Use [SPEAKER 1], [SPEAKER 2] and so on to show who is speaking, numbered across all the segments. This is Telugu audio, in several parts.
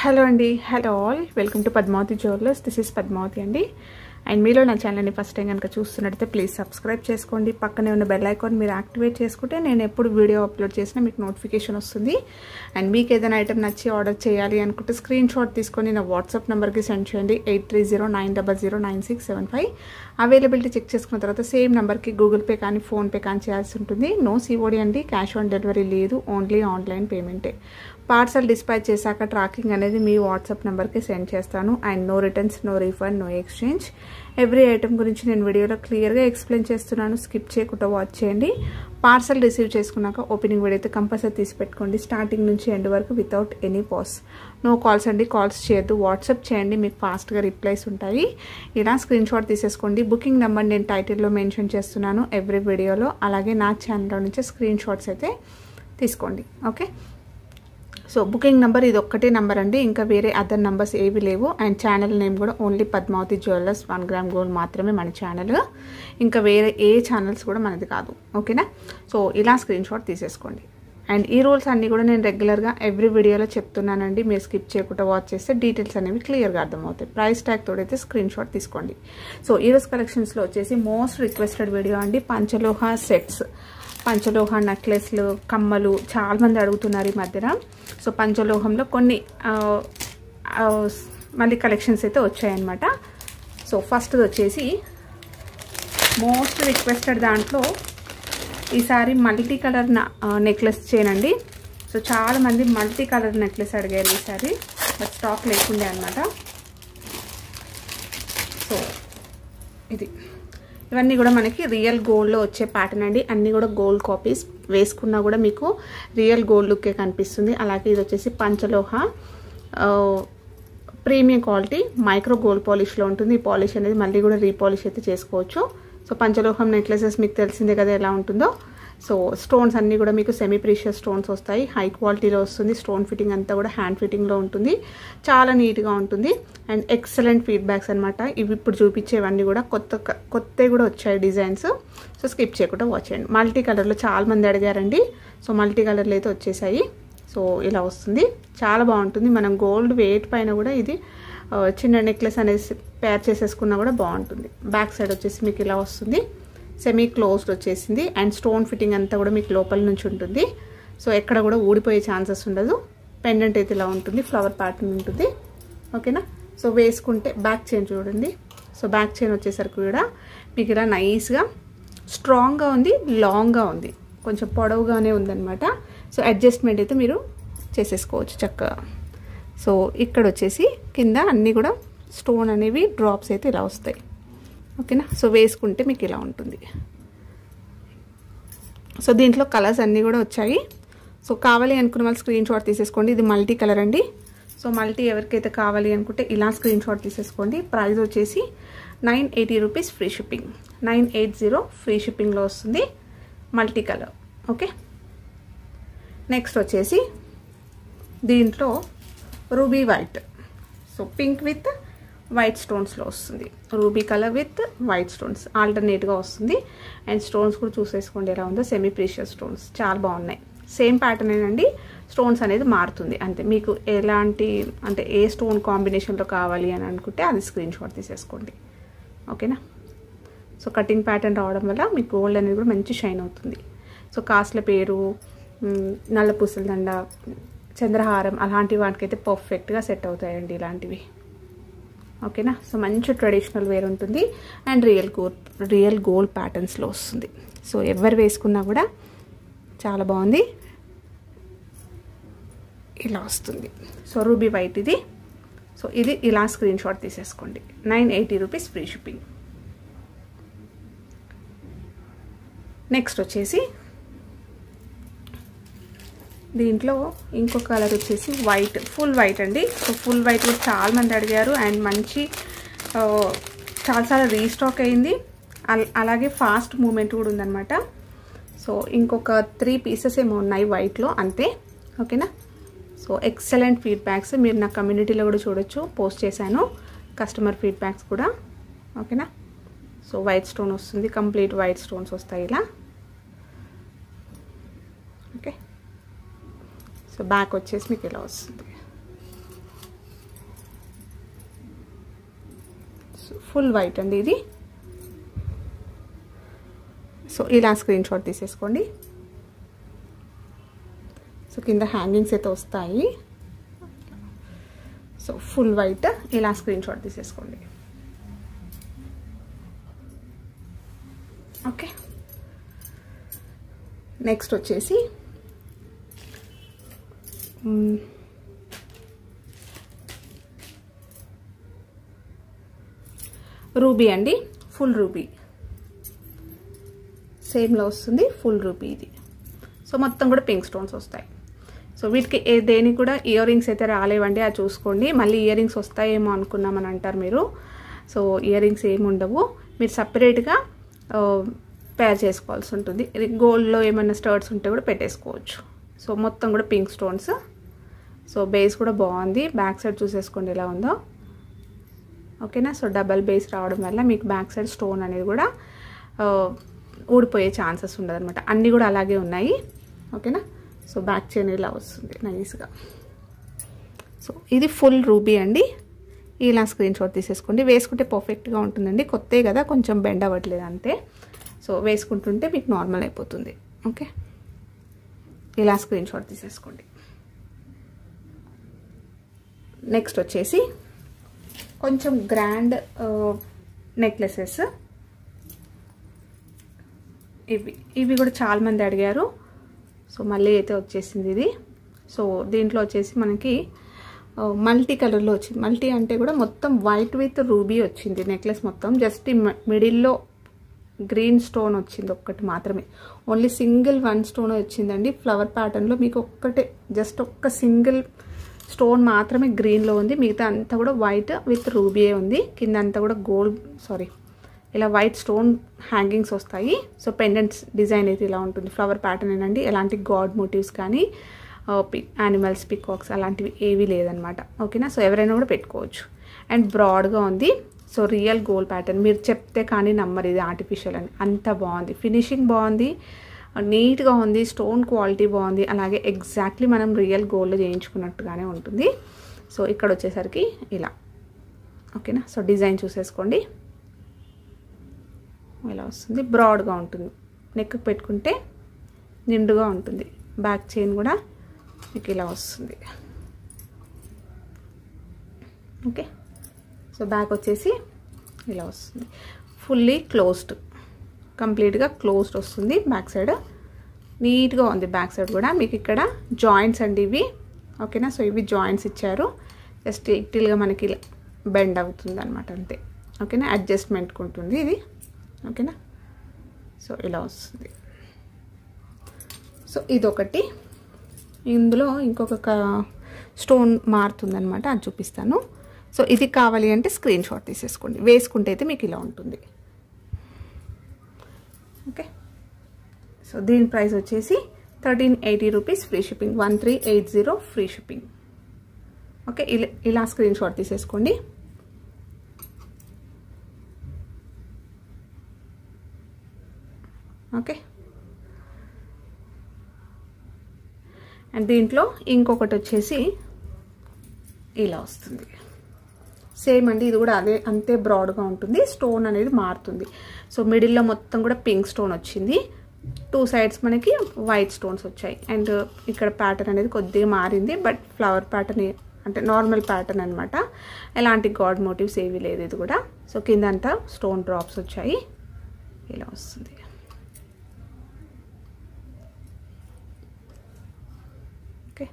[SPEAKER 1] హలో అండి, hello all, welcome to Padmavati jewellers. This is Padmavati అండి. అండ్ మీలో నా ఛానల్ని ఫస్ట్ టైం కనుక చూస్తున్నట్టయితే ప్లీజ్ సబ్స్క్రైబ్ చేసుకోండి. పక్కనే ఉన్న బెల్ ఐకాన్ మీరు యాక్టివేట్ చేసుకుంటే నేను ఎప్పుడు వీడియో అప్లోడ్ చేసినా మీకు నోటిఫికేషన్ వస్తుంది. అండ్ మీకు ఏదైనా ఐటమ్ నచ్చి ఆర్డర్ చేయాలి అనుకుంటే స్క్రీన్ షాట్ తీసుకొని నా వాట్సాప్ నెంబర్కి సెండ్ చేయండి. 8309009675. అవైలబిలిటీ చెక్ చేసుకున్న తర్వాత సేమ్ నెంబర్కి గూగుల్ పే కానీ ఫోన్పే కానీ చేయాల్సి ఉంటుంది. నో సిఓడి అండి, క్యాష్ ఆన్ డెలివరీ లేదు, ఓన్లీ ఆన్లైన్ పేమెంటే. పార్సల్ డిస్పాచ్ చేశాక ట్రాకింగ్ అనేది మీ వాట్సాప్ నెంబర్కి సెండ్ చేస్తాను. And no returns, no refund, no exchange. Every item గురించి నేను వీడియోలో క్లియర్గా ఎక్స్ప్లెయిన్ చేస్తున్నాను. స్కిప్ చేయకుండా వాచ్ చేయండి. పార్సల్ రిసీవ్ చేసుకున్నాక ఓపెనింగ్ వీడియో అయితే కంపల్సరీ తీసి పెట్టుకోండి, స్టార్టింగ్ నుంచి ఎండ్ వరకు without any pause. No calls అండి, కాల్స్ చేయొద్దు, వాట్సాప్ చేయండి, మీకు ఫాస్ట్గా రిప్లైస్ ఉంటాయి. ఇలా స్క్రీన్ షాట్ తీసేసుకోండి. బుకింగ్ నెంబర్ నేను టైటిల్లో మెన్షన్ చేస్తున్నాను ఎవ్రీ వీడియోలో. అలాగే నా ఛానల్లో నుంచి స్క్రీన్ షాట్స్ అయితే తీసుకోండి. ఓకే, సో బుకింగ్ నెంబర్ ఇది ఒక్కటే నెంబర్ అండి, ఇంకా వేరే అదర్ నెంబర్స్ ఏవి లేవు. అండ్ ఛానల్ నేమ్ కూడా only Padmavati jewellers 1 gram gold మాత్రమే మన ఛానల్, ఇంకా వేరే ఏ ఛానల్స్ కూడా మనది కాదు. ఓకేనా, సో ఇలా స్క్రీన్ షాట్ తీసేసుకోండి. అండ్ ఈ రూల్స్ అన్నీ కూడా నేను రెగ్యులర్గా ఎవ్రీ వీడియోలో చెప్తున్నానండి. మీరు స్కిప్ చేయకుండా వాచ్ చేస్తే డీటెయిల్స్ అనేవి క్లియర్గా అర్థమవుతాయి. ప్రైస్ ట్యాగ్ తోడైతే స్క్రీన్ షాట్ తీసుకోండి. సో ఈరోజు కలెక్షన్స్లో వచ్చేసి మోస్ట్ రిక్వెస్టెడ్ వీడియో అండి, పంచలోహ సెట్స్, పంచలోహ నెక్లెస్లు, కమ్మలు చాలా మంది అడుగుతున్నారు ఈ మధ్యన. సో పంచలోహంలో కొన్ని మళ్ళీ కలెక్షన్స్ అయితే వచ్చాయన్నమాట. సో ఫస్ట్ వచ్చేసి మోస్ట్ రిక్వెస్టెడ్ దాంట్లో ఈసారి మల్టీ కలర్ నెక్లెస్ చేయనండి. సో చాలామంది మల్టీ కలర్ నెక్లెస్ అడిగారు ఈసారి, బట్ స్టాక్ లేకుండే అనమాట. సో ఇది ఇవన్నీ కూడా మనకి రియల్ గోల్డ్లో వచ్చే ప్యాటర్న్ అండి. అన్నీ కూడా గోల్డ్ కాపీస్, వేసుకున్నా కూడా మీకు రియల్ గోల్డ్ లుక్కే కనిపిస్తుంది. అలాగే ఇది వచ్చేసి పంచలోహ ప్రీమియం క్వాలిటీ మైక్రో గోల్డ్ పాలిష్లో ఉంటుంది. ఈ పాలిష్ అనేది మళ్ళీ కూడా రీపాలిష్ అయితే చేసుకోవచ్చు. సో పంచలోహం నెక్లెసెస్ మీకు తెలిసిందే కదా ఎలా ఉంటుందో. సో స్టోన్స్ అన్నీ కూడా మీకు సెమీ ప్రీషియస్ స్టోన్స్ వస్తాయి, హై క్వాలిటీలో వస్తుంది. స్టోన్ ఫిట్టింగ్ అంతా కూడా హ్యాండ్ ఫిట్టింగ్లో ఉంటుంది, చాలా నీట్గా ఉంటుంది. అండ్ ఎక్సలెంట్ ఫీడ్బ్యాక్స్ అనమాట. ఇవి ఇప్పుడు చూపించేవన్నీ కూడా కొత్తవి కూడా వచ్చాయి డిజైన్స్. సో స్కిప్ చేయకుండా వాచ్ చేయండి. మల్టీ కలర్లో చాలా మంది అడిగారండి, సో మల్టీ కలర్లు అయితే వచ్చేసాయి. సో ఇలా వస్తుంది, చాలా బాగుంటుంది. మనం గోల్డ్ వెయిట్ పైన కూడా ఇది చిన్న నెక్లెస్ అనేది పేర్ చేసేసుకున్నా కూడా బాగుంటుంది. బ్యాక్ సైడ్ వచ్చేసి మీకు ఇలా వస్తుంది, సెమీ క్లోజ్డ్ వచ్చేసింది. అండ్ స్టోన్ ఫిట్టింగ్ అంతా కూడా మీకు లోపల నుంచి ఉంటుంది. సో ఎక్కడ కూడా ఊడిపోయే ఛాన్సెస్ ఉండదు. పెండెంట్ అయితే ఇలా ఉంటుంది, ఫ్లవర్ ప్యాటర్న్ ఉంటుంది. ఓకేనా, సో వేసుకుంటే బ్యాక్ చైన్ చూడండి. సో బ్యాక్ చైన్ వచ్చేసరికి కూడా మీకు ఇలా నైస్గా స్ట్రాంగ్గా ఉంది, లాంగ్గా ఉంది, కొంచెం పొడవుగానే ఉందన్నమాట. సో అడ్జస్ట్మెంట్ అయితే మీరు చేసేసుకోవచ్చు చక్కగా. సో ఇక్కడ వచ్చేసి కింద అన్నీ కూడా స్టోన్ అనేవి డ్రాప్స్ అయితే ఇలా వస్తాయి. ఓకేనా, సో వేసుకుంటే మీకు ఇలా ఉంటుంది. సో దీంట్లో కలర్స్ అన్నీ కూడా వచ్చాయి. సో కావాలి అనుకున్న వాళ్ళు స్క్రీన్ షాట్ తీసేసుకోండి. ఇది మల్టీ కలర్ అండి. సో మల్టీ ఎవరికైతే కావాలి అనుకుంటే ఇలా స్క్రీన్ షాట్ తీసేసుకోండి. ప్రైస్ వచ్చేసి 980 రూపీస్, ఫ్రీ షిప్పింగ్. 980 ఫ్రీ షిప్పింగ్లో వస్తుంది, మల్టీ కలర్. ఓకే, నెక్స్ట్ వచ్చేసి దీంట్లో ruby white, so pink with white స్టోన్స్లో వస్తుంది. Ruby colour with white stones ఆల్టర్నేట్గా వస్తుంది. అండ్ స్టోన్స్ కూడా చూసేసుకోండి ఎలా ఉందో, సెమీ ప్రీషియస్ స్టోన్స్ చాలా బాగున్నాయి. సేమ్ ప్యాటర్న్ ఏనండి, స్టోన్స్ అనేది మారుతుంది అంతే. మీకు ఎలాంటి అంటే ఏ స్టోన్ కాంబినేషన్లో కావాలి అని అనుకుంటే అది స్క్రీన్ షాట్ తీసేసుకోండి. ఓకేనా, సో కటింగ్ ప్యాటర్న్ రావడం వల్ల మీకు గోల్డ్ అనేది కూడా మంచి షైన్ అవుతుంది. సో కాస్ట్ల పేరు, నల్ల పూసల దండ, చంద్రహారం అలాంటి వాటికైతే పర్ఫెక్ట్గా సెట్ అవుతాయండి ఇలాంటివి. ఓకేనా, సో మంచి ట్రెడిషనల్ వేర్ ఉంటుంది. అండ్ రియల్ గోల్డ్ ప్యాటర్న్స్లో వస్తుంది. సో ఎవరు వేసుకున్నా కూడా చాలా బాగుంది, ఇలా వస్తుంది. సో రూబీ వైట్ ఇది. సో ఇది ఇలా స్క్రీన్ షాట్ తీసేసుకోండి. 980 రూపీస్, ఫ్రీ షిప్పింగ్. నెక్స్ట్ వచ్చేసి దీంట్లో ఇంకో కలర్ వచ్చేసి వైట్, ఫుల్ వైట్ అండి. సో ఫుల్ వైట్ కూడా చాలా మంది అడిగారు. అండ్ మంచి చాలా రీస్టాక్ అయింది. అలాగే ఫాస్ట్ మూమెంట్ కూడా ఉందన్నమాట. సో ఇంకొక 3 పీసెస్ ఏమో ఉన్నాయి వైట్లో అంతే. ఓకేనా, సో ఎక్సలెంట్ ఫీడ్బ్యాక్స్ మీరు నా కమ్యూనిటీలో కూడా చూడొచ్చు, పోస్ట్ చేశాను కస్టమర్ ఫీడ్బ్యాక్స్ కూడా. ఓకేనా, సో వైట్ స్టోన్ వస్తుంది, కంప్లీట్ వైట్ స్టోన్స్ వస్తాయి ఇలా. ఓకే, సో బ్యాక్ వచ్చేసి మీకు ఇలా వస్తుంది. ఫుల్ వైట్ అండి ఇది. సో ఇలా స్క్రీన్ షాట్ తీసేసుకోండి. సో కింద హ్యాంగింగ్స్ అయితే వస్తాయి. సో ఫుల్ వైట్ ఇలా స్క్రీన్ షాట్ తీసేసుకోండి. ఓకే, నెక్స్ట్ వచ్చేసి రూబీ అండి, ఫుల్ రూబీ సేమ్లో వస్తుంది, ఫుల్ రూబీ ఇది. సో మొత్తం కూడా పింక్ స్టోన్స్ వస్తాయి. సో వీటికి దేనికి కూడా ఇయర్ రింగ్స్ అయితే రాలేవండి, అది చూసుకోండి. మళ్ళీ ఇయర్ రింగ్స్ వస్తాయేమో అనుకున్నామని అంటారు మీరు. సో ఇయర్ రింగ్స్ ఏమి ఉండవు, మీరు సపరేట్గా పేర్ చేసుకోవాల్సి ఉంటుంది. గోల్డ్లో ఏమైనా స్టర్ట్స్ ఉంటే కూడా పెట్టేసుకోవచ్చు. సో మొత్తం కూడా పింక్ స్టోన్స్. సో బేస్ కూడా బాగుంది, బ్యాక్ సైడ్ చూసేసుకోండి ఎలా ఉందో. ఓకేనా, సో డబల్ బేస్ రావడం వల్ల మీకు బ్యాక్ సైడ్ స్టోన్ అనేది కూడా ఊడిపోయే ఛాన్సెస్ ఉండదు అనమాట. అన్నీ కూడా అలాగే ఉన్నాయి. ఓకేనా, సో బ్యాక్ చైన్ ఇలా వస్తుంది నైస్గా. సో ఇది ఫుల్ రూబీ అండి, ఇలా స్క్రీన్ షాట్ తీసేసుకోండి. వేసుకుంటే పర్ఫెక్ట్గా ఉంటుందండి, కొత్తే కదా కొంచెం బెండ్ అవ్వట్లేదు అంతే. సో వేసుకుంటుంటే మీకు నార్మల్ అయిపోతుంది. ఓకే, ఇలా స్క్రీన్ షాట్ తీసేసుకోండి. నెక్స్ట్ వచ్చేసి కొంచెం గ్రాండ్ నెక్లెసెస్. ఇవి కూడా చాలామంది అడిగారు. సో మళ్ళీ అయితే వచ్చేసింది ఇది. సో దీంట్లో వచ్చేసి మనకి మల్టీ కలర్లో వచ్చింది. మల్టీ అంటే కూడా మొత్తం వైట్ విత్ రూబీ వచ్చింది నెక్లెస్ మొత్తం. జస్ట్ మిడిల్లో గ్రీన్ స్టోన్ వచ్చింది ఒక్కటి మాత్రమే, ఓన్లీ సింగిల్ వన్ స్టోన్ వచ్చిందండి. ఫ్లవర్ ప్యాటర్న్లో మీకు ఒక్కటే జస్ట్ ఒక్క సింగిల్ స్టోన్ మాత్రమే గ్రీన్లో ఉంది. మిగతా అంతా కూడా వైట్ విత్ రూబీయే ఉంది. కింద అంతా కూడా గోల్డ్ ఇలా వైట్ స్టోన్ హ్యాంగింగ్స్ వస్తాయి. సో పెండెంట్స్ డిజైన్ అయితే ఇలా ఉంటుంది. ఫ్లవర్ ప్యాటర్న్ ఏనండి, ఎలాంటి గాడ్ మోటివ్స్ కానీ యానిమల్స్ పికాక్స్ అలాంటివి ఏవీ లేదనమాట. ఓకేనా, సో ఎవరైనా కూడా పెట్టుకోవచ్చు. అండ్ బ్రాడ్గా ఉంది. సో రియల్ గోల్డ్ ప్యాటర్న్, మీరు చెప్తే కానీ నమ్మరు ఇది ఆర్టిఫిషియల్ అని, అంత బాగుంది. ఫినిషింగ్ బాగుంది, నీట్గా ఉంది, స్టోన్ క్వాలిటీ బాగుంది. అలాగే ఎగ్జాక్ట్లీ మనం రియల్ గోల్డ్ చేయించుకున్నట్టుగానే ఉంటుంది. సో ఇక్కడ వచ్చేసరికి ఇలా. ఓకేనా, సో డిజైన్ చూసేసుకోండి ఇలా వస్తుంది. బ్రాడ్గా ఉంటుంది, నెక్ పెట్టుకుంటే నిండుగా ఉంటుంది. బ్యాక్ చైన్ కూడా మీకు ఇలా వస్తుంది. ఓకే, సో బ్యాక్ వచ్చేసి ఇలా వస్తుంది. ఫుల్లీ క్లోజ్డ్, కంప్లీట్గా క్లోజ్డ్ వస్తుంది. బ్యాక్ సైడ్ నీట్గా ఉంది. బ్యాక్ సైడ్ కూడా మీకు ఇక్కడ జాయింట్స్ అండి ఇవి. ఓకేనా, సో ఇవి జాయింట్స్ ఇచ్చారు. జస్ట్ ఇక్టిల్గా మనకి ఇలా బెండ్ అవుతుంది అనమాట అంతే. ఓకేనా, అడ్జస్ట్మెంట్కి ఉంటుంది ఇది. ఓకేనా, సో ఇలా వస్తుంది. సో ఇదొకటి. ఇందులో ఇంకొక స్టోన్ మారుతుందనమాట, అది చూపిస్తాను. సో ఇది కావాలి అంటే స్క్రీన్ షాట్ తీసేసుకోండి. వేసుకుంటే అయితే మీకు ఇలా ఉంటుంది. ఓకే, సో దీని ప్రైస్ వచ్చేసి 1380 rupees free shipping. 1380 free shipping. Okay, ఇలా స్క్రీన్ షాట్ తీసేసుకోండి. ఓకే, అండ్ దీంట్లో ఇంకొకటి వచ్చేసి ఇలా వస్తుంది. సేమ్ అండి, ఇది కూడా అంతే బ్రాడ్గా ఉంటుంది. స్టోన్ అనేది మారుతుంది. సో మిడిల్లో మొత్తం కూడా పింక్ స్టోన్ వచ్చింది. 2 సైడ్స్ మనకి వైట్ స్టోన్స్ వచ్చాయి. అండ్ ఇక్కడ ప్యాటర్న్ అనేది కొద్దిగా మారింది, బట్ ఫ్లవర్ ప్యాటర్న్ అంటే నార్మల్ ప్యాటర్న్ అనమాట. ఎలాంటి గాడ్ మోటివ్స్ ఏవి లేదు ఇది కూడా. సో కింద అంతా స్టోన్ డ్రాప్స్ వచ్చాయి. ఇలా వస్తుంది. ఓకే,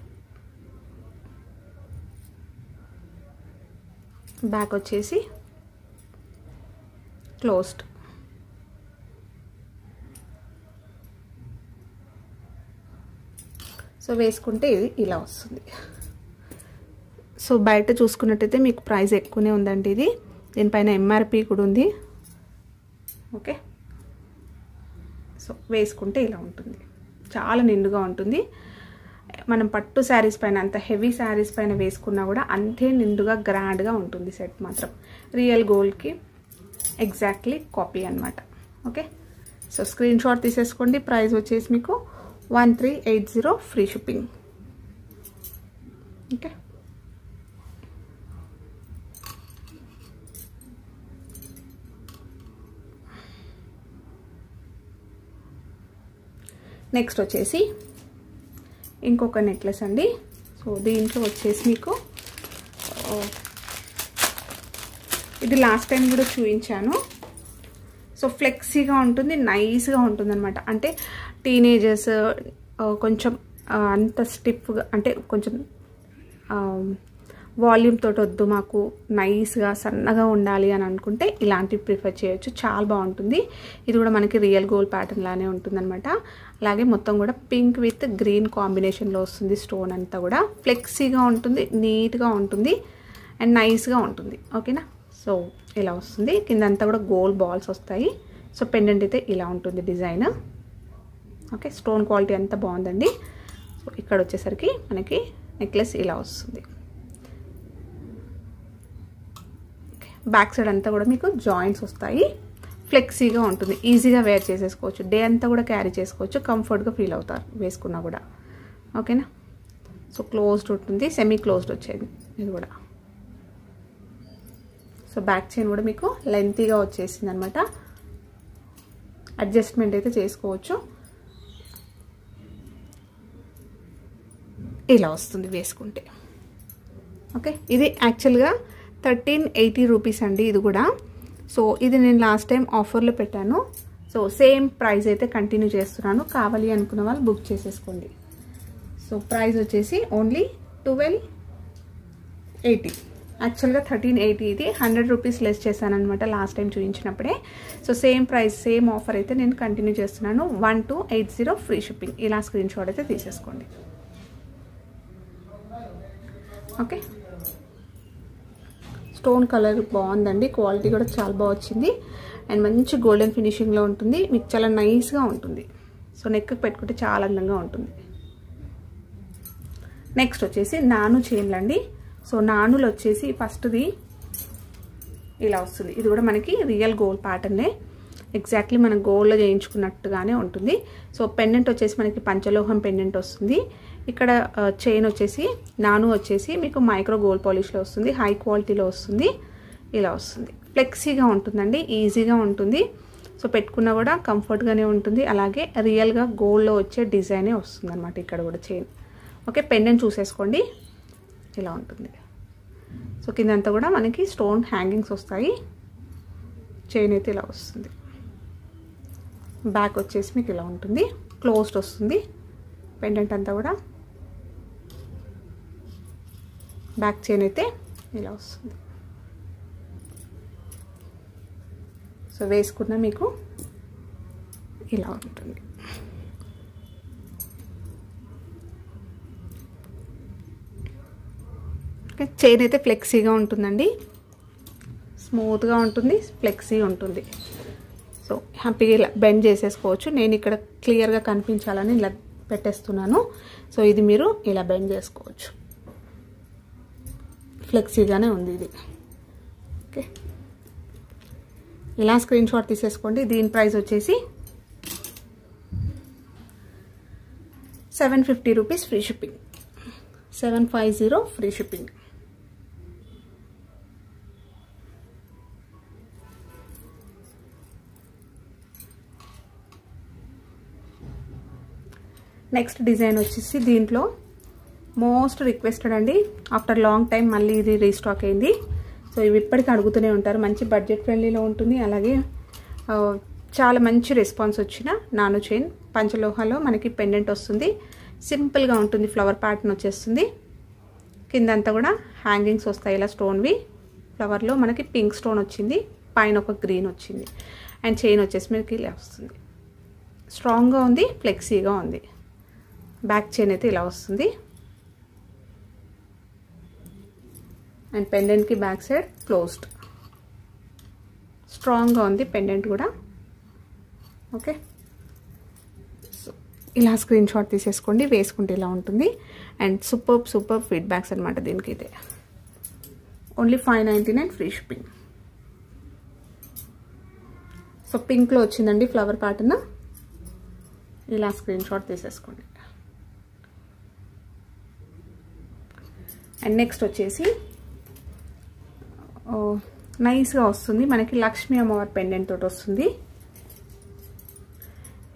[SPEAKER 1] బ్యాక్ వచ్చేసి క్లోజ్డ్. సో వేసుకుంటే ఇది ఇలా వస్తుంది. సో బయట చూసుకున్నట్టయితే మీకు ప్రైస్ ఎక్కువనే ఉందండి ఇది. దీనిపైన ఎంఆర్పి కూడా ఉంది. ఓకే, సో వేసుకుంటే ఇలా ఉంటుంది. చాలా నిండుగా ఉంటుంది. మనం పట్టు శారీస్ పైన, అంత హెవీ శారీస్ పైన వేసుకున్నా కూడా అంతే నిండుగా గ్రాండ్గా ఉంటుంది. సెట్ మాత్రం రియల్ గోల్డ్కి ఎగ్జాక్ట్లీ కాపీ అనమాట. ఓకే, సో స్క్రీన్ షాట్ తీసేసుకోండి. ప్రైస్ వచ్చేసి మీకు 1380 ఫ్రీ షిప్పింగ్. ఓకే, నెక్స్ట్ వచ్చేసి ఇంకొక నెక్లెస్ అండి. సో దీంట్లో వచ్చేసి మీకు ఇది లాస్ట్ టైం కూడా చూపించాను. సో ఫ్లెక్సీగా ఉంటుంది, నైస్గా ఉంటుంది అనమాట. అంటే టీనేజర్స్ కొంచెం అంత స్టిఫ్గా అంటే కొంచెం వాల్యూమ్ తోటి వద్దు, మాకు నైస్గా సన్నగా ఉండాలి అని అనుకుంటే ఇలాంటివి ప్రిఫర్ చేయొచ్చు. చాలా బాగుంటుంది. ఇది కూడా మనకి రియల్ గోల్డ్ ప్యాటర్న్ లానే ఉంటుంది అనమాట. అలాగే మొత్తం కూడా పింక్ విత్ గ్రీన్ కాంబినేషన్లో వస్తుంది. స్టోన్ అంతా కూడా ఫ్లెక్సీగా ఉంటుంది, నీట్గా ఉంటుంది అండ్ నైస్గా ఉంటుంది. ఓకేనా. సో ఇలా వస్తుంది. కిందంతా కూడా గోల్డ్ బాల్స్ వస్తాయి. సో పెండెంట్ అయితే ఇలా ఉంటుంది డిజైన్. ఓకే, స్టోన్ క్వాలిటీ అంతా బాగుందండి. సో ఇక్కడ వచ్చేసరికి మనకి నెక్లెస్ ఇలా వస్తుంది. బ్యాక్ సైడ్ అంతా కూడా మీకు జాయింట్స్ వస్తాయి. ఫ్లెక్సీగా ఉంటుంది, ఈజీగా వేర్ చేసేసుకోవచ్చు. డే అంతా కూడా క్యారీ చేసుకోవచ్చు, కంఫర్ట్గా ఫీల్ అవుతారు వేసుకున్నా కూడా. ఓకేనా. సో క్లోజ్డ్ ఉంటుంది, సెమీ క్లోజ్డ్ వచ్చేది ఇది కూడా. సో బ్యాక్ చైన్ కూడా మీకు లెంతీగా వచ్చేసింది అనమాట. అడ్జస్ట్మెంట్ అయితే చేసుకోవచ్చు. ఇలా వస్తుంది వేసుకుంటే. ఓకే, ఇది యాక్చువల్గా 1380 రూపీస్ అండి ఇది కూడా. సో ఇది నేను లాస్ట్ టైం ఆఫర్లో పెట్టాను. సో సేమ్ ప్రైస్ అయితే కంటిన్యూ చేస్తున్నాను. కావాలి అనుకున్న వాళ్ళు బుక్ చేసేసుకోండి. సో ప్రైస్ వచ్చేసి ఓన్లీ 1280. యాక్చువల్గా 1380. ఇది 100 రూపీస్ లెస్ చేశాను అనమాట లాస్ట్ టైం చూపించినప్పుడే. So same price same offer అయితే నేను కంటిన్యూ చేస్తున్నాను. 1280 ఫ్రీ షిప్పింగ్. ఇలా స్క్రీన్ షాట్ అయితే తీసేసుకోండి. ఓకే, స్టోన్ కలర్ బాగుందండి, క్వాలిటీ కూడా చాలా బాగా వచ్చింది అండ్ మంచి గోల్డెన్ ఫినిషింగ్లో ఉంటుంది. మీకు చాలా నైస్గా ఉంటుంది. సో నెక్ పెట్టుకుంటే చాలా అందంగా ఉంటుంది. నెక్స్ట్ వచ్చేసి నాను చైన్లు అండి. సో నానులు వచ్చేసి ఫస్ట్ది ఇలా వస్తుంది. ఇది కూడా మనకి రియల్ గోల్డ్ ప్యాటర్నే, ఎగ్జాక్ట్లీ మనం గోల్డ్లో చేయించుకున్నట్టుగానే ఉంటుంది. సో పెండెంట్ వచ్చేసి మనకి పంచలోహం పెండెంట్ వస్తుంది. ఇక్కడ చైన్ వచ్చేసి నాను వచ్చేసి మీకు మైక్రో గోల్డ్ పాలిష్లో వస్తుంది, హై క్వాలిటీలో వస్తుంది. ఇలా వస్తుంది. ఫ్లెక్సీగా ఉంటుందండి, ఈజీగా ఉంటుంది. సో పెట్టుకున్నా కూడా కంఫర్ట్గానే ఉంటుంది. అలాగే రియల్గా గోల్డ్లో వచ్చే డిజైనే వస్తుంది అనమాట ఇక్కడ కూడా చైన్. ఓకే, పెండెంట్ చూసేసుకోండి, ఇలా ఉంటుంది. సో కిందంతా కూడా మనకి స్టోన్ హ్యాంగింగ్స్ వస్తాయి. చైన్ అయితే ఇలా వస్తుంది. బ్యాక్ వచ్చేసి మీకు ఇలా ఉంటుంది, క్లోజ్డ్ వస్తుంది. పెండెంట్ అంతా కూడా బ్యాక్ చైన్ అయితే ఇలా వస్తుంది. సో వేసుకున్న మీకు ఇలా ఉంటుంది. చైన్ అయితే ఫ్లెక్సీగా ఉంటుందండి, స్మూత్గా ఉంటుంది, ఫ్లెక్సీ ఉంటుంది. సో హ్యాపీగా ఇలా బెండ్ చేసేసుకోవచ్చు. నేను ఇక్కడ క్లియర్గా కనిపించాలని ఇలా పెట్టేస్తున్నాను. సో ఇది మీరు ఇలా బెండ్ చేసుకోవచ్చు. ఫ్లెక్సీగానే ఉంది ఇది. ఓకే, ఇలా స్క్రీన్ షాట్ తీసేసుకోండి. దీని ప్రైస్ వచ్చేసి 750 rupees free shipping. 750 free shipping. Next design వచ్చేసి దీంట్లో మోస్ట్ రిక్వెస్టెడ్ అండి. ఆఫ్టర్ లాంగ్ టైం మళ్ళీ ఇది రీస్టాక్ అయింది. సో ఇవి ఇప్పటికీ అడుగుతూనే ఉంటారు. మంచి బడ్జెట్ ఫ్రెండ్లీలో ఉంటుంది. అలాగే చాలా మంచి రెస్పాన్స్ వచ్చిన నాను చైన్ పంచలోహాలో మనకి పెండెంట్ వస్తుంది. సింపుల్గా ఉంటుంది, ఫ్లవర్ ప్యాటర్న్ వచ్చేస్తుంది. కిందంతా కూడా హ్యాంగింగ్స్ వస్తాయి ఇలా స్టోన్వి. ఫ్లవర్లో మనకి పింక్ స్టోన్ వచ్చింది, పైన ఒక గ్రీన్ వచ్చింది అండ్ చైన్ వచ్చేసి మనకి ఇలా వస్తుంది. స్ట్రాంగ్గా ఉంది, ఫ్లెక్సీగా ఉంది. బ్యాక్ చైన్ అయితే ఇలా వస్తుంది అండ్ పెండెంట్కి బ్యాక్ సైడ్ క్లోజ్డ్. స్ట్రాంగ్గా ఉంది పెండెంట్ కూడా. ఓకే, సో ఇలా స్క్రీన్ షాట్ తీసేసుకోండి. వేసుకుంటే ఇలా ఉంటుంది అండ్ సూపర్ ఫీడ్బ్యాక్స్ అనమాట దీనికి. అయితే ఓన్లీ 599 ఫ్రీ షిప్పింగ్. సో పింక్లో వచ్చిందండి ఫ్లవర్ ప్యాటర్న్. ఇలా స్క్రీన్ షాట్ తీసేసుకోండి. అండ్ నెక్స్ట్ వచ్చేసి నైస్గా వస్తుంది మనకి లక్ష్మీ అమ్మవారి పెండెంట్ తోటి వస్తుంది.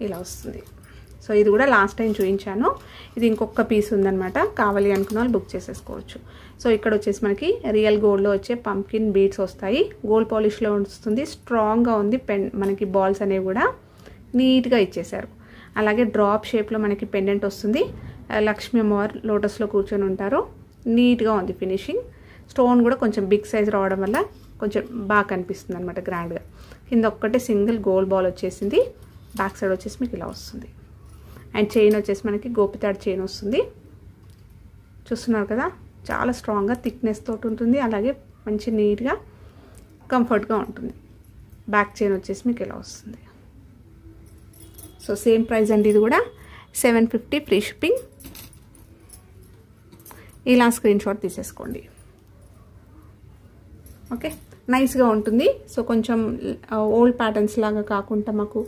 [SPEAKER 1] ఇలా వస్తుంది. సో ఇది కూడా లాస్ట్ టైం చూపించాను. ఇది ఇంకొక పీస్ ఉందన్నమాట. కావాలి అనుకున్న వాళ్ళు బుక్ చేసేసుకోవచ్చు. సో ఇక్కడ వచ్చేసి మనకి రియల్ గోల్డ్లో వచ్చే పంకిన్ బీడ్స్ వస్తాయి. గోల్డ్ పాలిష్లో వస్తుంది. స్ట్రాంగ్గా ఉంది. మనకి బాల్స్ అనేవి కూడా నీట్గా ఇచ్చేసారు. అలాగే డ్రాప్ షేప్లో మనకి పెండెంట్ వస్తుంది. లక్ష్మీ అమ్మవారు లోటస్లో కూర్చొని ఉంటారు. నీట్గా ఉంది ఫినిషింగ్. స్టోన్ కూడా కొంచెం బిగ్ సైజ్ రావడం వల్ల కొంచెం బాగా కనిపిస్తుంది అనమాట, గ్రాండ్గా. కింద ఒక్కటే సింగిల్ గోల్డ్ బాల్ వచ్చేసింది. బ్యాక్ సైడ్ వచ్చేసి మీకు ఇలా వస్తుంది. అండ్ చైన్ వచ్చేసి మనకి గోపితాడు చైన్ వస్తుంది. చూస్తున్నారు కదా, చాలా స్ట్రాంగ్గా థిక్నెస్ తోటి ఉంటుంది. అలాగే మంచి నీట్గా కంఫర్ట్గా ఉంటుంది. బ్యాక్ చైన్ వచ్చేసి మీకు ఇలా వస్తుంది. సో సేమ్ ప్రైస్ అండి. ఇది కూడా 750 ఫ్రీ షిప్పింగ్. ఇలా స్క్రీన్ షాట్ తీసేసుకోండి. ఓకే, నైస్గా ఉంటుంది. సో కొంచెం ఓల్డ్ ప్యాటర్న్స్ లాగా కాకుండా మాకు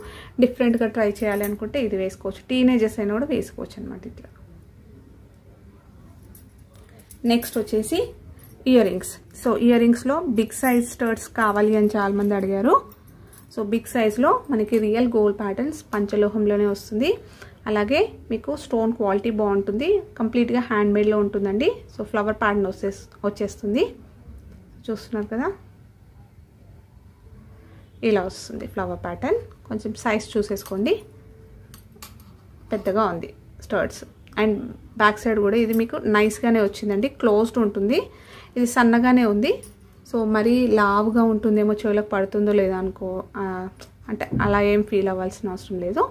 [SPEAKER 1] డిఫరెంట్గా ట్రై చేయాలి అనుకుంటే ఇది వేసుకోవచ్చు. టీనేజర్స్ అయినా కూడా వేసుకోవచ్చు అనమాట ఇట్లా. నెక్స్ట్ వచ్చేసి ఇయర్ రింగ్స్. సో ఇయర్ రింగ్స్లో బిగ్ సైజ్ స్టర్ట్స్ కావాలి అని చాలామంది అడిగారు. సో బిగ్ సైజ్లో మనకి రియల్ గోల్డ్ ప్యాటర్న్స్ పంచలోహంలోనే వస్తుంది. అలాగే మీకు స్టోన్ క్వాలిటీ బాగుంటుంది. కంప్లీట్గా హ్యాండ్మేడ్లో ఉంటుందండి. సో ఫ్లవర్ ప్యాటర్న్ వచ్చేస్తుంది. చూస్తున్నారు కదా, ఇలా వస్తుంది ఫ్లవర్ ప్యాటర్న్. కొంచెం సైజ్ చూసేసుకోండి, పెద్దగా ఉంది స్టర్ట్స్. అండ్ బ్యాక్ సైడ్ కూడా ఇది మీకు నైస్గానే వచ్చిందండి. క్లోజ్డ్ ఉంటుంది. ఇది సన్నగానే ఉంది. సో మరీ లావుగా ఉంటుందేమో, చెవులకు పడుతుందో లేదో అనుకో, అంటే అలా ఏం ఫీల్ అవ్వాల్సిన అవసరం లేదు.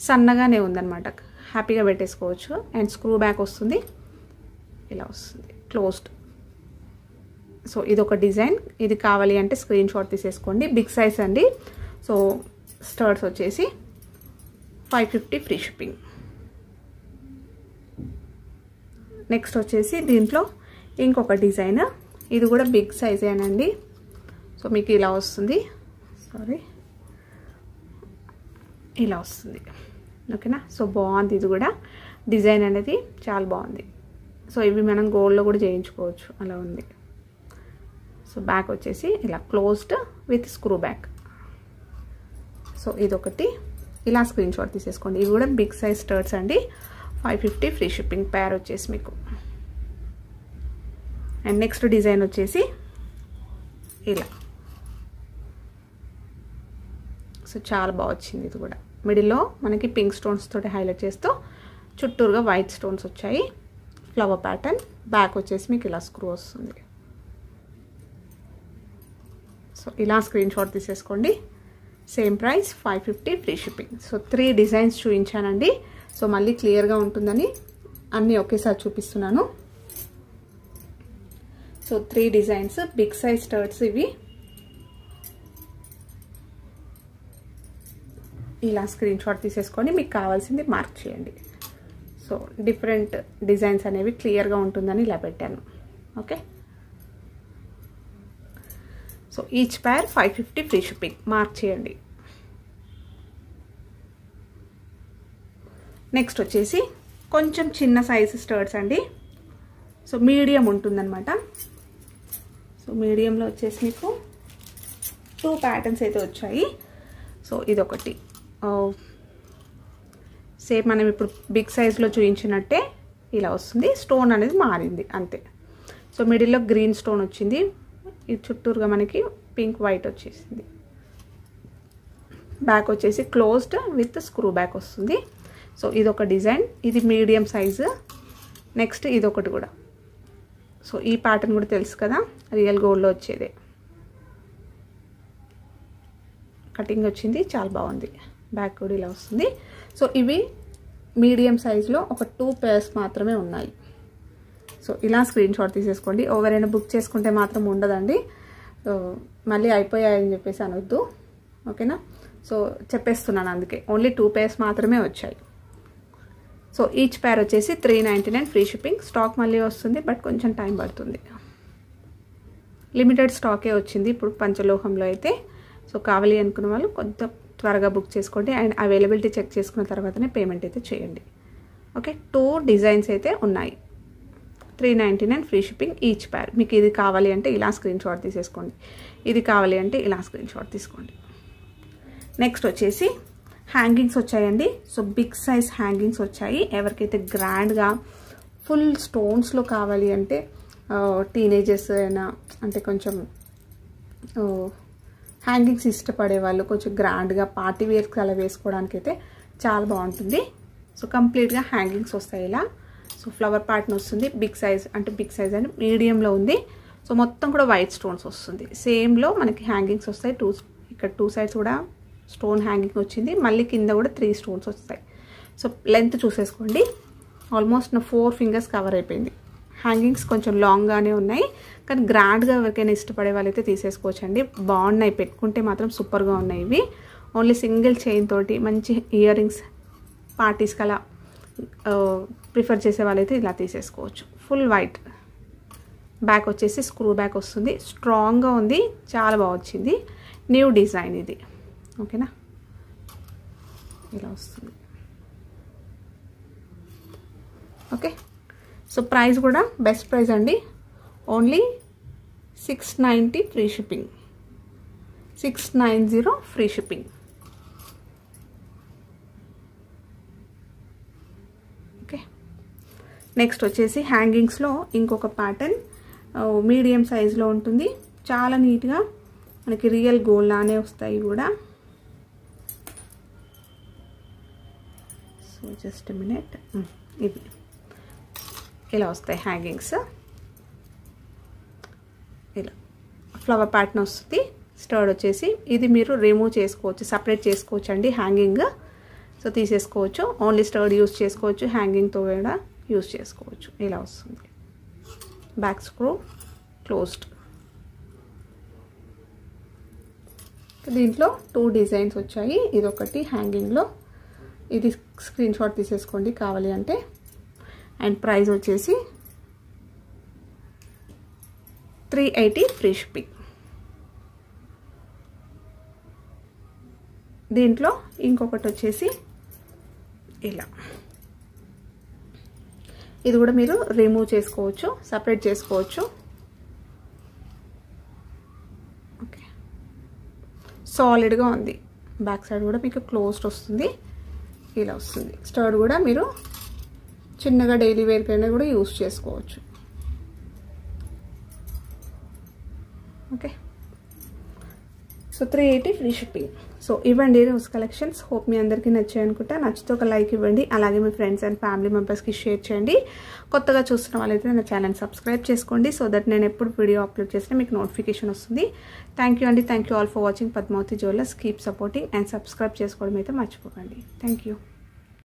[SPEAKER 1] సన్నగానే ఉందన్నమాట, హ్యాపీగా పెట్టేసుకోవచ్చు. అండ్ స్క్రూ బ్యాక్ వస్తుంది. ఇలా వస్తుంది క్లోజ్డ్. సో ఇది ఒక డిజైన్. ఇది కావాలి అంటే స్క్రీన్ షాట్ తీసేసుకోండి. బిగ్ సైజ్ అండి. సో స్టర్ట్స్ వచ్చేసి 550 ఫ్రీ షిప్పింగ్. నెక్స్ట్ వచ్చేసి దీంట్లో ఇంకొక డిజైన్. ఇది కూడా బిగ్ సైజేనండి. సో మీకు ఇలా వస్తుంది. ఇలా వస్తుంది. ఓకేనా. సో బాగుంది. ఇది కూడా డిజైన్ అనేది చాలా బాగుంది. సో ఇవి మనం గోల్డ్లో కూడా చేయించుకోవచ్చు, అలా ఉంది. సో బ్యాక్ వచ్చేసి ఇలా closed with screw back. So ఇదొకటి. ఇలా స్క్రీన్ షాట్ తీసేసుకోండి. ఇవి కూడా బిగ్ సైజ్ స్టర్ట్స్ అండి. 550 ఫ్రీ షిప్పింగ్. పేర్ వచ్చేసి మీకు. అండ్ నెక్స్ట్ డిజైన్ వచ్చేసి ఇలా. సో చాలా బాగా వచ్చింది. ఇది కూడా మిడిల్లో మనకి పింక్ స్టోన్స్ తోటి హైలైట్ చేస్తూ చుట్టూరుగా వైట్ స్టోన్స్ వచ్చాయి. Flower pattern. బ్యాక్ వచ్చేసి మీకు ఇలా స్క్రూ వస్తుంది. సో ఇలా స్క్రీన్ షాట్ తీసేసుకోండి. Same price 550 free shipping. So 3 designs చూపించానండి. సో మళ్ళీ క్లియర్గా ఉంటుందని అన్నీ ఒకేసారి చూపిస్తున్నాను. So 3 designs big size studs ఇవి. ఇలా స్క్రీన్ షాట్ తీసేసుకొని మీకు కావాల్సింది మార్క్ చేయండి. సో డిఫరెంట్ డిజైన్స్ అనేవి క్లియర్గా ఉంటుందని ఇలా పెట్టాను. ఓకే. సో ఈచ్ పేర్ 550 ఫ్రీ షిప్పింగ్. మార్క్ చేయండి. నెక్స్ట్ వచ్చేసి కొంచెం చిన్న సైజు స్టర్ట్స్ అండి. సో మీడియం ఉంటుందన్నమాట. సో మీడియంలో వచ్చేసి మీకు 2 ప్యాటర్న్స్ అయితే వచ్చాయి. సో ఇదొకటి. సేమ్ మనం ఇప్పుడు బిగ్ సైజ్లో చూపించినట్టే ఇలా వస్తుంది. స్టోన్ అనేది మారింది అంతే. సో మిడిల్లో గ్రీన్ స్టోన్ వచ్చింది. ఇది చుట్టూరుగా మనకి పింక్ వైట్ వచ్చేసింది. బ్యాక్ వచ్చేసి క్లోజ్డ్ విత్ స్క్రూ బ్యాక్ వస్తుంది. సో ఇదొక డిజైన్. ఇది మీడియం సైజు. నెక్స్ట్ ఇదొకటి కూడా. సో ఈ ప్యాటర్న్ కూడా తెలుసు కదా, రియల్ గోల్డ్లో వచ్చేదే. కటింగ్ వచ్చింది, చాలా బాగుంది. బ్యాక్ కూడా ఇలా వస్తుంది. సో ఇవి మీడియం సైజులో ఒక 2 పేర్స్ మాత్రమే ఉన్నాయి. సో ఇలా స్క్రీన్ షాట్ తీసేసుకోండి. ఎవరైనా బుక్ చేసుకుంటే మాత్రం ఉండదండి. మళ్ళీ అయిపోయాయని చెప్పేసి అనొద్దు. ఓకేనా. సో చెప్పేస్తున్నాను, అందుకే ఓన్లీ 2 పేర్స్ మాత్రమే వచ్చాయి. సో ఈచ్ పేర్ వచ్చేసి 399 ఫ్రీ షిప్పింగ్. స్టాక్ మళ్ళీ వస్తుంది, బట్ కొంచెం టైం పడుతుంది. లిమిటెడ్ స్టాకే వచ్చింది ఇప్పుడు పంచలోహంలో అయితే. సో కావాలి అనుకున్న వాళ్ళు కొంచెం త్వరగా బుక్ చేసుకోండి. అండ్ అవైలబిలిటీ చెక్ చేసుకున్న తర్వాతనే పేమెంట్ అయితే చేయండి. ఓకే. 2 డిజైన్స్ అయితే ఉన్నాయి. 399 ఫ్రీ షిప్పింగ్ ఈచ్ పేర్. మీకు ఇది కావాలి అంటే ఇలా స్క్రీన్ షాట్ తీసేసుకోండి. ఇది కావాలి అంటే ఇలా స్క్రీన్ షాట్ తీసుకోండి. నెక్స్ట్ వచ్చేసి హ్యాంగింగ్స్ వచ్చాయండి. సో బిగ్ సైజ్ హ్యాంగింగ్స్ వచ్చాయి. ఎవరికైతే గ్రాండ్గా ఫుల్ స్టోన్స్లో కావాలి అంటే టీనేజర్స్ అయినా అంటే కొంచెం హ్యాంగింగ్స్ ఇష్టపడే వాళ్ళు కొంచెం గ్రాండ్గా పార్టీ వేర్స్ అలా వేసుకోవడానికి అయితే చాలా బాగుంటుంది. సో కంప్లీట్గా హ్యాంగింగ్స్ వస్తాయి ఇలా. సో ఫ్లవర్ ప్యాటర్న్ వస్తుంది. బిగ్ సైజ్ అంటే మీడియంలో ఉంది. సో మొత్తం కూడా వైట్ స్టోన్స్ వస్తుంది. సేమ్లో మనకి హ్యాంగింగ్స్ వస్తాయి. ఇక్కడ 2 సైడ్స్ కూడా స్టోన్ హ్యాంగింగ్ వచ్చింది. మళ్ళీ కింద కూడా 3 స్టోన్స్ వస్తాయి. So length చూసేసుకోండి. ఆల్మోస్ట్ నా 4 ఫింగర్స్ కవర్ అయిపోయింది. హ్యాంగింగ్స్ కొంచెం లాంగ్గానే ఉన్నాయి, కానీ గ్రాండ్గా ఎవరికైనా ఇష్టపడే వాళ్ళైతే తీసేసుకోవచ్చండి. బాగున్నాయి, పెట్టుకుంటే మాత్రం సూపర్గా ఉన్నాయి ఇవి. ఓన్లీ సింగిల్ చైన్ తోటి మంచి ఇయర్ రింగ్స్ పార్టీస్కి అలా ప్రిఫర్ చేసే వాళ్ళైతే ఇలా తీసేసుకోవచ్చు. ఫుల్ వైట్, బ్యాక్ వచ్చేసి స్క్రూ బ్యాక్ వస్తుంది. స్ట్రాంగ్గా ఉంది, చాలా బాగా వచ్చింది. న్యూ డిజైన్ ఇది. ఓకేనా, ఇలా వస్తుంది. ఓకే, సో ప్రైస్ కూడా బెస్ట్ ప్రైస్ అండి. Only 690 free shipping. 690 free shipping. Okay, next వచ్చేసి హ్యాంగింగ్స్లో ఇంకొక ప్యాటర్న్ మీడియం సైజులో ఉంటుంది. చాలా నీట్గా మనకి రియల్ గోల్డ్ లానే వస్తాయి కూడా. సో జస్ట్ మినిట్, ఇవి ఇలా వస్తాయి హ్యాంగింగ్స్. ఇలా ఫ్లవర్ ప్యాటర్న్ వస్తుంది. స్టర్డ్ వచ్చేసి ఇది మీరు రిమూవ్ చేసుకోవచ్చు, సపరేట్ చేసుకోవచ్చు అండి హ్యాంగింగ్. సో తీసేసుకోవచ్చు. ఓన్లీ స్టర్డ్ యూస్ చేసుకోవచ్చు, హ్యాంగింగ్తో కూడా యూస్ చేసుకోవచ్చు. ఇలా వస్తుంది. Back screw closed. దీంట్లో 2 డిజైన్స్ వచ్చాయి. ఇదొకటి హ్యాంగింగ్లో, ఇది స్క్రీన్ షాట్ తీసేసుకోండి కావాలి అంటే. అండ్ ప్రైస్ వచ్చేసి 380 ఫ్రీ షిప్పింగ్. దీంట్లో ఇంకొకటి వచ్చేసి ఇలా, ఇది కూడా మీరు రిమూవ్ చేసుకోవచ్చు, సపరేట్ చేసుకోవచ్చు. ఓకే, సాలిడ్గా ఉంది. బ్యాక్ సైడ్ కూడా మీకు క్లోజ్డ్ వస్తుంది. ఇలా వస్తుంది. స్టర్డ్ కూడా మీరు చిన్నగా డైలీ వేర్ కైనా కూడా యూస్ చేసుకోవచ్చు. Okay, so 380 free shipping. So ఇవ్వండి రోజు కలెక్షన్స్. హోప్ మీ అందరికీ నచ్చాయి అనుకుంటా. నచ్చితే ఒక లైక్ ఇవ్వండి, అలాగే మీ ఫ్రెండ్స్ అండ్ ఫ్యామిలీ మెంబర్స్కి షేర్ చేయండి. కొత్తగా చూస్తున్న వాళ్ళైతే నా ఛానల్ సబ్స్క్రైబ్ చేసుకోండి, సో దట్ నేను ఎప్పుడు వీడియో అప్లోడ్ చేసినా మీకు నోటిఫికేషన్ వస్తుంది. థ్యాంక్ యూ అండి. Thank you all for watching Padmavati jewellers. Keep supporting and subscribe చేసుకోవడం అయితే మర్చిపోకండి. Thank you.